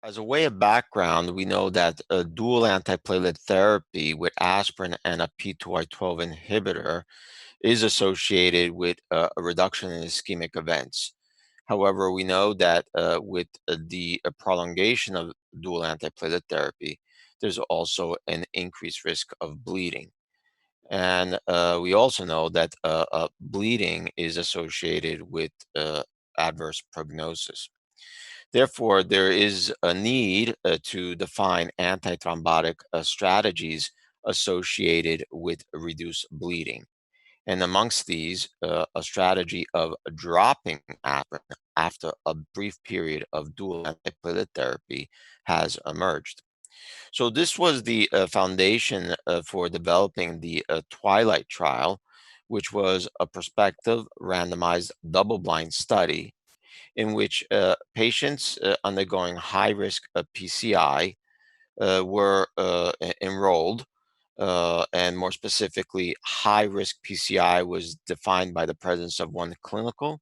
As a way of background, we know that a dual antiplatelet therapy with aspirin and a P2Y12 inhibitor is associated with a reduction in ischemic events. However, we know that with the prolongation of dual antiplatelet therapy, there's also an increased risk of bleeding. And we also know that bleeding is associated with adverse prognosis. Therefore, there is a need to define antithrombotic strategies associated with reduced bleeding. And amongst these, a strategy of dropping aspirin after a brief period of dual antiplatelet therapy has emerged. So this was the foundation for developing the TWILIGHT trial, which was a prospective randomized double-blind study in which patients undergoing high-risk PCI were enrolled, and more specifically, high-risk PCI was defined by the presence of one clinical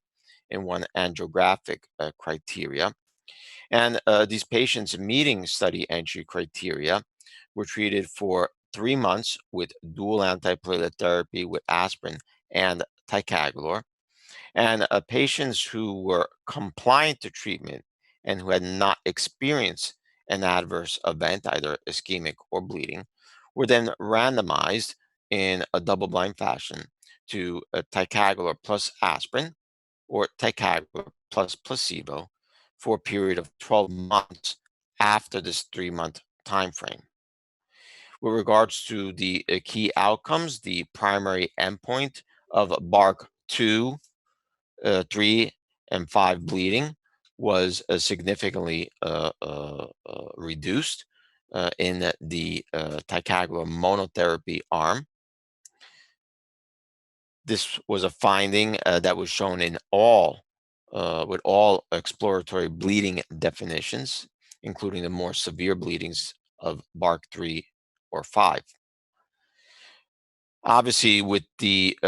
and one angiographic criteria. And these patients meeting study entry criteria were treated for 3 months with dual antiplatelet therapy with aspirin and ticagrelor. And patients who were compliant to treatment and who had not experienced an adverse event, either ischemic or bleeding, were then randomized in a double-blind fashion to ticagrelor plus aspirin or ticagrelor plus placebo for a period of 12 months after this 3-month time frame. With regards to the key outcomes, the primary endpoint of BARC 2, 3, and 5 bleeding was significantly reduced in the ticagrelor monotherapy arm. This was a finding that was shown in all with all exploratory bleeding definitions, including the more severe bleedings of BARC 3 or 5. Obviously, with the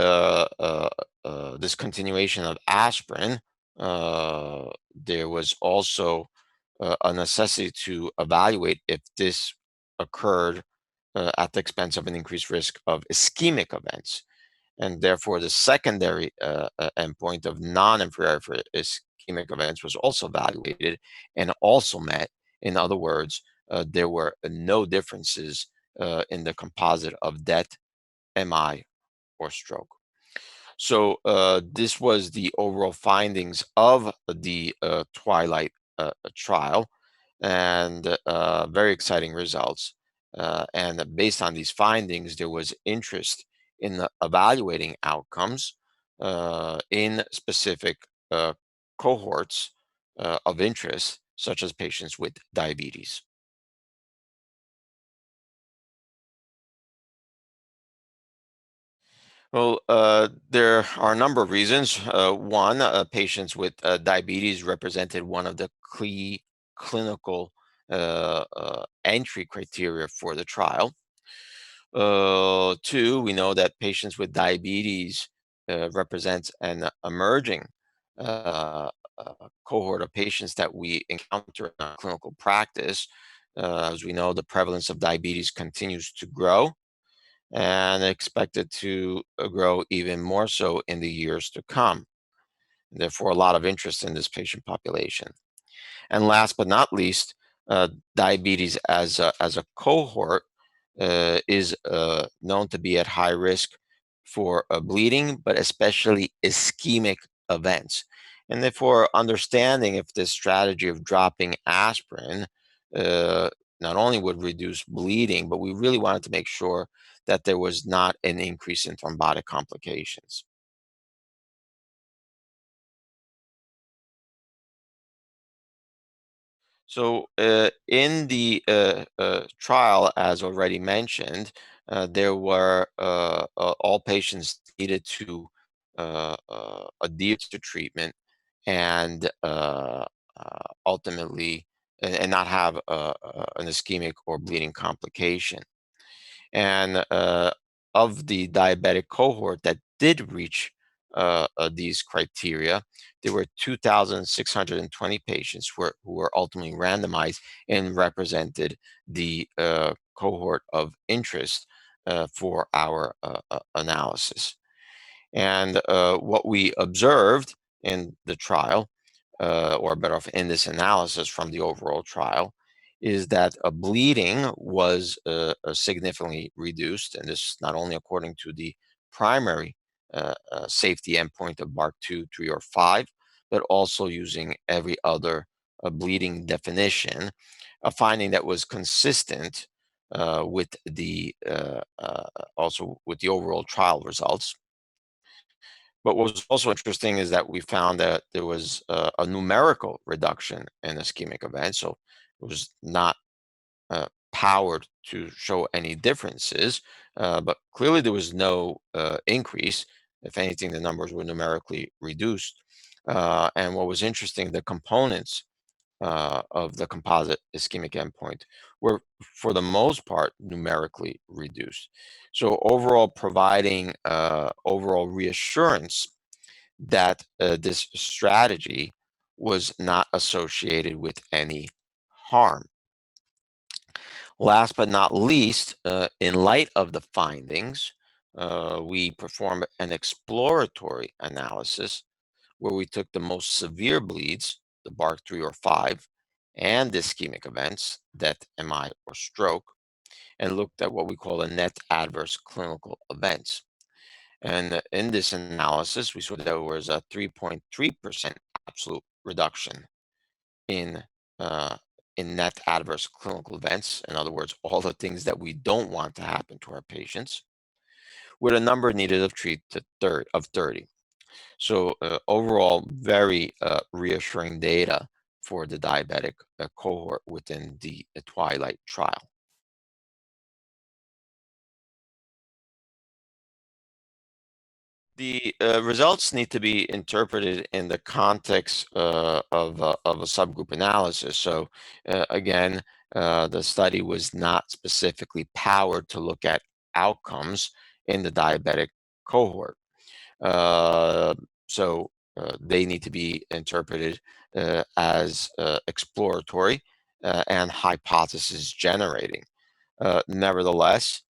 discontinuation of aspirin, there was also a necessity to evaluate if this occurred at the expense of an increased risk of ischemic events. And therefore, the secondary endpoint of non-inferiority for ischemic events was also evaluated and also met. In other words, there were no differences in the composite of death, MI, or stroke. So this was the overall findings of the TWILIGHT trial, and very exciting results. And based on these findings, there was interest in evaluating outcomes in specific cohorts of interest, such as patients with diabetes. Well, there are a number of reasons. One, patients with diabetes represented one of the key clinical entry criteria for the trial. Two, we know that patients with diabetes represents an emerging uh, cohort of patients that we encounter in our clinical practice. As we know, the prevalence of diabetes continues to grow and expected to grow even more so in the years to come. Therefore, a lot of interest in this patient population. And last but not least, diabetes as a cohort is known to be at high risk for bleeding, but especially ischemic events. And therefore, understanding if this strategy of dropping aspirin uh, not only would reduce bleeding, but we really wanted to make sure that there was not an increase in thrombotic complications. So, in the trial, as already mentioned, there were all patients needed to adhere to treatment and ultimately and not have an ischemic or bleeding complication. And of the diabetic cohort that did reach these criteria, there were 2,620 patients who were ultimately randomized and represented the cohort of interest for our analysis. And what we observed in the trial, or better off in this analysis from the overall trial, is that bleeding was significantly reduced, and this not only according to the primary safety endpoint of BARC 2, 3, or 5, but also using every other bleeding definition, a finding that was consistent with the also with the overall trial results. But what was also interesting is that we found that there was a numerical reduction in ischemic events, so it was not powered to show any differences, but clearly there was no increase. If anything, the numbers were numerically reduced. And what was interesting, the components of the composite ischemic endpoint were, for the most part, numerically reduced. So overall, providing overall reassurance that this strategy was not associated with any harm. Last but not least, in light of the findings, we performed an exploratory analysis where we took the most severe bleeds, the BARC 3 or 5, and ischemic events, death, MI, or stroke, and looked at what we call a net adverse clinical events. And in this analysis, we saw that there was a 3.3% absolute reduction in uh, in net adverse clinical events. In other words, all the things that we don't want to happen to our patients, with a number needed of treat to of 30. So overall, very reassuring data for the diabetic cohort within the TWILIGHT trial. The results need to be interpreted in the context of a subgroup analysis. So again, the study was not specifically powered to look at outcomes in the diabetic cohort. Uh, so they need to be interpreted as exploratory and hypothesis generating. Nevertheless,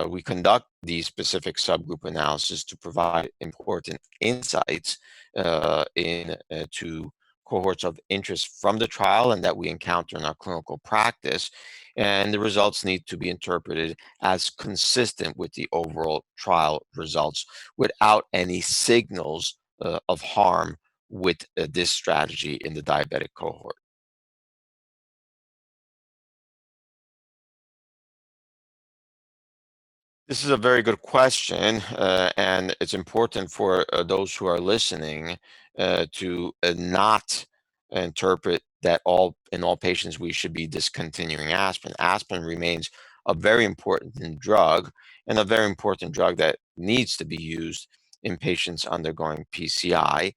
we conduct these specific subgroup analysis to provide important insights into cohorts of interest from the trial and that we encounter in our clinical practice. And the results need to be interpreted as consistent with the overall trial results without any signals of harm with this strategy in the diabetic cohort. This is a very good question, and it's important for those who are listening to not interpret that in all patients we should be discontinuing aspirin. Aspirin remains a very important drug and a very important drug that needs to be used in patients undergoing PCI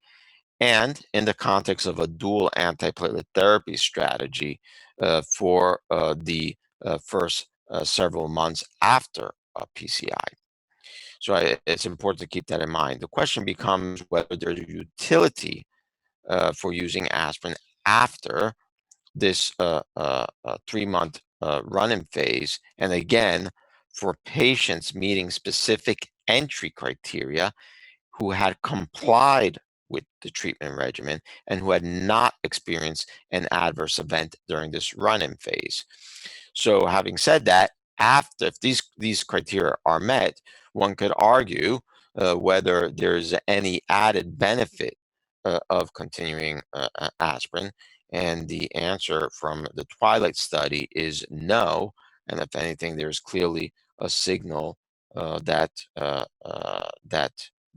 and in the context of a dual antiplatelet therapy strategy for the first several months after PCI. So it's important to keep that in mind. The question becomes whether there's utility for using aspirin after this 3-month run-in phase. And again, for patients meeting specific entry criteria who had complied with the treatment regimen and who had not experienced an adverse event during this run-in phase. So having said that, after if these criteria are met, one could argue whether there's any added benefit of continuing aspirin. And the answer from the Twilight study is no. And if anything, there's clearly a signal that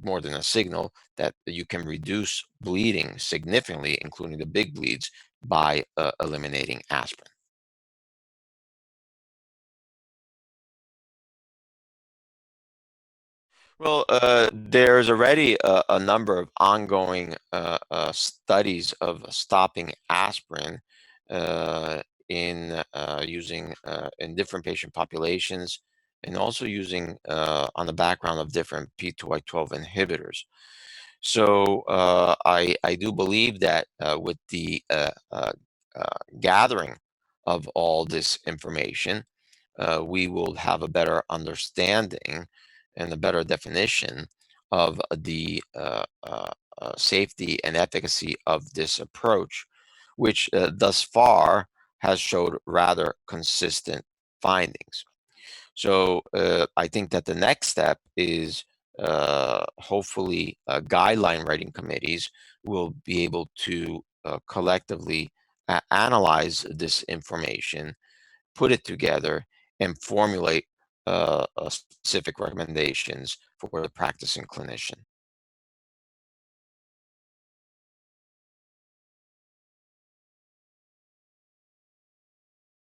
more than a signal that you can reduce bleeding significantly, including the big bleeds, by eliminating aspirin. Well, there's already a number of ongoing studies of stopping aspirin in using in different patient populations, and also using on the background of different P2Y12 inhibitors. So I do believe that with the gathering of all this information, we will have a better understanding and a better definition of the safety and efficacy of this approach, which thus far has showed rather consistent findings. So I think that the next step is hopefully guideline writing committees will be able to collectively analyze this information, put it together, and formulate specific recommendations for the practicing clinician.